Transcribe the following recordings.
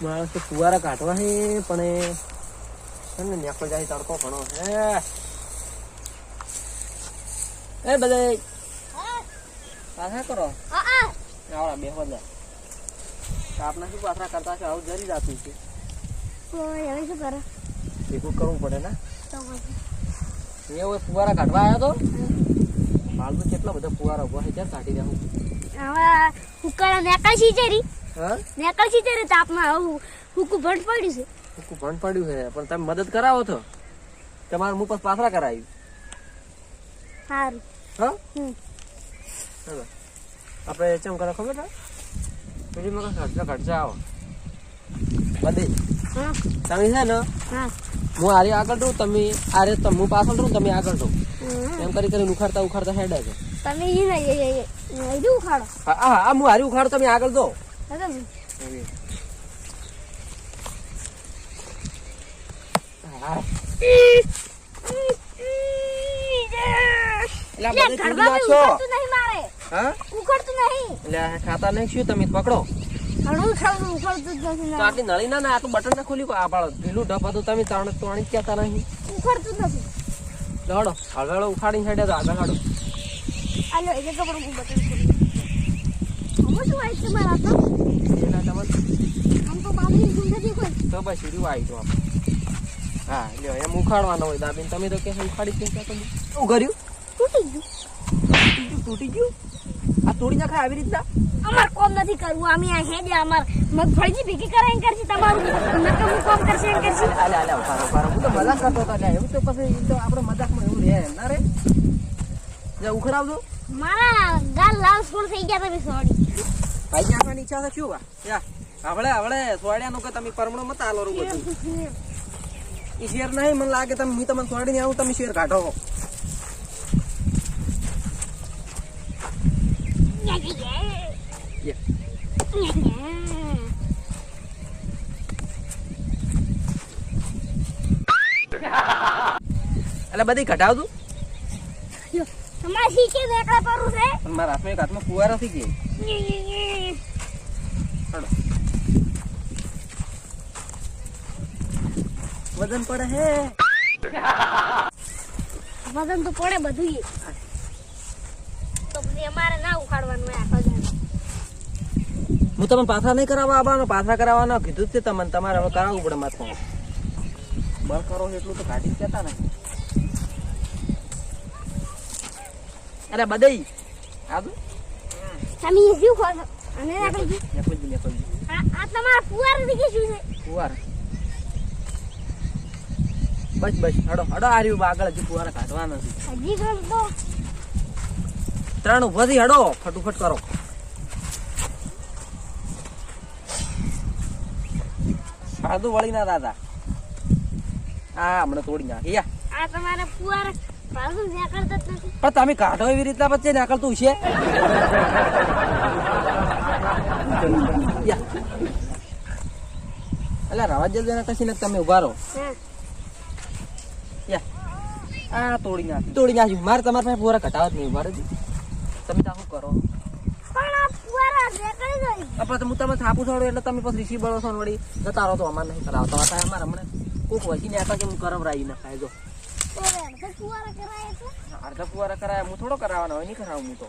માણસ તો ફુવારા કાઢવા હે પણ ને નેકો જાય તડકો ઘણો હે એ બધા પાછા કરો આવડા બે બધા આપના શું પાછા કરતા છે આવું જરી જાતું છે હવે શું કરે ભેગું કરવું પડે ને એ ફુવારા કાઢવા આવ્યો તો હાલ તો કેટલા બધા ફુવારા ઉભા છે ક્યાં કાઢી દેવું હવે હુકડા નેકળશી ચરી હા નેકળશી ચરી તાપમાં હવે હુકુ ભંડ પડ્યું છે હુકુ ભંડ પડ્યું છે પણ તમે મદદ કરાવો તો તમારું મું પાછા કરાવ્યું સારું હા ચાલો આપણે ચમ કરો ખબર છે પેલી મગર ખર્ચા આવો બધી તમે છે ને હું આરે આગળ રહું તમે આરે હું પાછળ રહું તમે આગળ રહો એમ કરી કરીને ઉખાડતા હેડે છે તમે એ ઉખાડો હા હા હું હારી ઉખાડો તમે આગળ દો ખાતા નહીં શું તમે પકડો આટલી નળી ના આટલું બટન ના ખોલ્યું આ બાળો ઢીલું ઢપ હતું તમે તોણી કહેતા નહીં ઉખાડતું નથી દોડો આગળ ઉખાડીને હેડે તો આગળ હાડો આલો એક કપડું બટન ખોલી હમ શું આઈ છે મારા તો એના તમને આમ તો બાબરી ગુંડતી કોઈ તો બસ સીધું આવી તો હા લ્યો એમ ઉખાડવાનો હોય દાબીને તમે તો કે ઉખાડી કે તમે શું કર્યું તૂટી ગયું આ તોડી નાખે આવી રીતના અમાર કોમ નથી કરવું અમે આ હેડે અમાર મગફળીની ભેગી કરાઈને કરશી તમારું નકમ કોમ કરશે એમ કરશી આલે ઉખાડો હું તો મજાક કરતો હતો લે એવું તો પછી તો આપણે મજાકમાં એવું રહે ના રે જે ઉખડાવજો મારા ગાલ લાલ સ્કૂલ થઈ ગયા તમે સોડી ભાઈ આપવાની ઈચ્છા છે શું યા આવડે સોડ્યાનું કે તમે પરમણો મત આલો રૂ બધું ઈ શેર નહીં મને લાગે તમે હું તમને સોડીને આવું તમે શેર કાઢો એટલે બધી ઘટાવ તું તમારે શીખે એકલા પરું છે પણ મારા હાથમાં ફુવારા થઈ ગઈ વજન પડે હે વજન તો પડે બધું તો પછી અમારે ના ઉખાડવાનું આખો દાડો હું તમને પાછા નહીં કરાવવા આવવાનો પાછા કરાવવાના કીધું છે તમને તમારે હવે કરાવવું પડે માથું બળ કરો એટલું તો કાઢી કેતા ને અરે બધાઈ આદુ તમે શું ખો છો અને રાખી નેકળજી આ તમારા ફુવાર દીકે શું છે ફુવાર બસ હડો આર્યું આગળ હજી ફુવારા કાઢવાના છે હજી કર તો 3 ઉભાથી હડો ફટાફટ કરો સાદું વળી ના દાદા હા હમણાં તોડી નાખી આ તમારા ફુવાર પાછું નીકળતા જ નથી પણ તમે કાઢો એવી રીતના પછી નીકળતું છે એટલે રવા જલ્દી ના કશી ને તમે ઉભા રહો આ તોડી નાખ્યું મારે તમારા પાસે પૂરા ઘટાવા જ નહીં ઉભા રહેજો તમે તો શું કરો પણ આ ફુવાર નીકળી જાય આપણે હું તમે થાપું છોડો એટલે તમે પછી રીસી બળો છો ને વળી જતા રહો તો અમારે નહીં કરાવતા હતા અમારે હમણાં કોક વસીને આતા કે હું કરમ રાઈ ના ખાય જો અડધા ફુવારા કરાય હું થોડો કરાવવાનો હોય નહીં કરાવું હું તો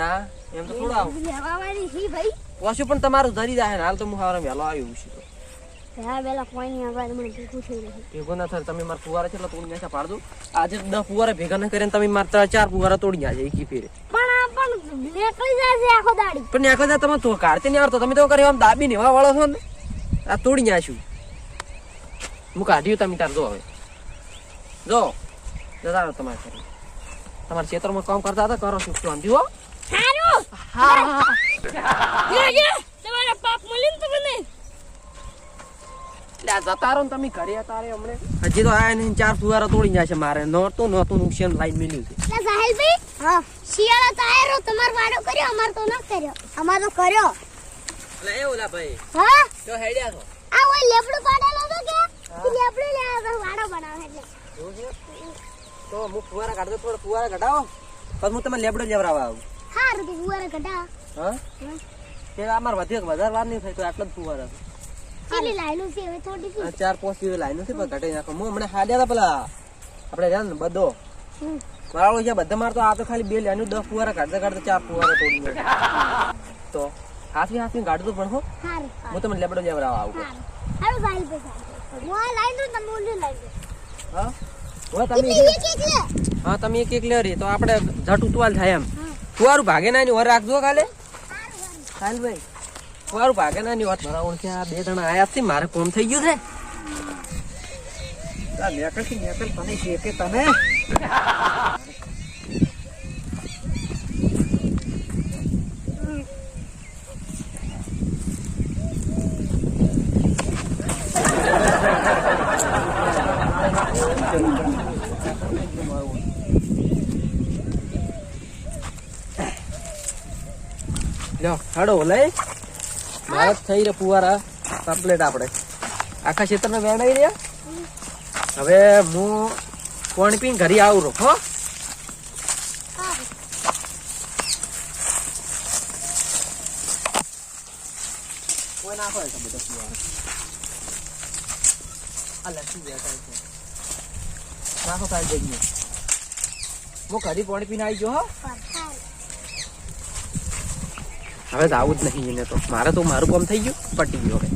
ના એમ તો થોડો આવું પોસ્યું પણ તમારું ધરી જાય હાલ તો હું સવારે વહેલો આવ્યું છું ભેગો ના થાય તમે મારા ફુવારા છે એટલે તોડી નાખ્યા પાડ દો આજે 10 ફુવારા ભેગા ના કરીને તમે મારા 4 ફુવારા તોડી નાખ્યા એકી ફેરે પણ આખો જાય તમે તો કાઢતે નહીં આવડતો તમે તો કરે આમ દાબી ને એવા વાળો છો ને આ તોડી નાખ્યું હું કાઢ્યું તમે તાર જો હવે જો જતા તમારે ઘરે તમારા ક્ષેત્રમાં કામ કરતા હતા કરો શું શાંતિ હો જતા રહો તમે ઘરે તારે હમણે હજી તો આયા નહીં 4 ફુવારા તોડી ગયા છે મારે નહોતું નુકસાન લાઈન મેલ્યું છે સાહેલભાઈ હા શિયાળા તાયરો તમાર વાડો કર્યો અમાર તો ન કર્યો અમાર તો કર્યો એટલે એ ઓલા ભાઈ હા તો હેડ્યા છો આ ઓય લેબડો પાડેલો તો કે લેબડો લે વાડો બનાવે એટલે તો હું ફુવારા કાઢતો થોડો ફુવારા કઢાવો પછી હું તમે લેબડો લેવરાવા આવું હારું તો ફુવારા કઢા હા તે અમાર વધારે વાર નહીં થાય તો આટલા જ ફુવારા કેટલી લાઈનો છે હવે થોડી આ 4-5 જેવી લાઈનો છે પણ ઘટે નાખો હું હમણાં હાલ્યા હતા પેલા આપણે રહ્યા ને બધો મારો છે બધા મારતો આ તો ખાલી 2 લાઈનો 10 ફુવારા કાઢતા કાઢતા 4 ફુવારા તોડી નાખ્યા. તો હાથવી ગાડતું પણ હો હારું હું તમને લેબડો લેવડાવવા આવું હારું સાહેબ હું આ લાઈન તો તમે ઓલી લાઈન હા હવે તમે હા તમે એક લે રી તો આપણે ઝટ ઉતવાલ થાય એમ ફુવારું ભાગે ના ની ઓર રાખજો ખાલે ચાલ ભાઈ ફુવારું ભાગે ના ની ઓર મારા ઓળખે આ 2 જણા આયા છે મારે કોમ થઈ ગયું છે આ નેકળ તને કે તને લ્યો હાડો લઈ મારે થઈ રહ્યા ફુવારા કમ્પ્લીટ આપણે આખા ક્ષેત્રમાં વેડાઈ રહ્યા હવે હું પાણી પીને ઘરે આવું રહો હો કોઈ નાખો છે બધા ફુવારા આ લસી બેઠા છે નાખો કાઢી દઈએ હું ઘરે પાણી પીને આવી ગયો હો હવે તો આવું જ નહીં એને તો મારે તો મારું કામ થઈ ગયું પટી ગયું હવે